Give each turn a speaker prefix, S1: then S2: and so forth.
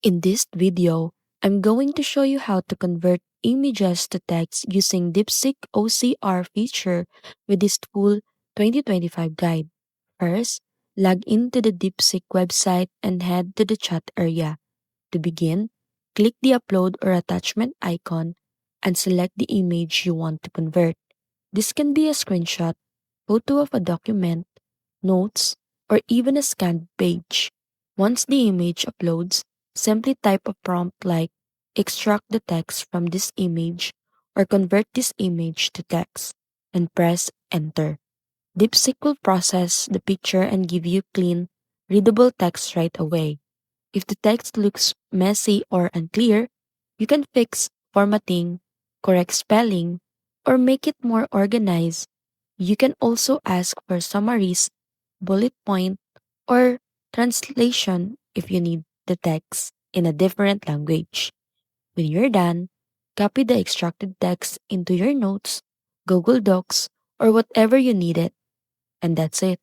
S1: In this video, I'm going to show you how to convert images to text using DeepSeek OCR feature with this full 2025 guide. First, log into the DeepSeek website and head to the chat area. To begin, click the upload or attachment icon and select the image you want to convert. This can be a screenshot, photo of a document, notes, or even a scanned page. Once the image uploads, simply type a prompt like extract the text from this image or convert this image to text and press enter. DeepSeek will process the picture and give you clean, readable text right away. If the text looks messy or unclear, you can fix formatting, correct spelling, or make it more organized. You can also ask for summaries, bullet point, or translation if you need the text in a different language. When you're done, copy the extracted text into your notes, Google Docs, or whatever you need it, and that's it.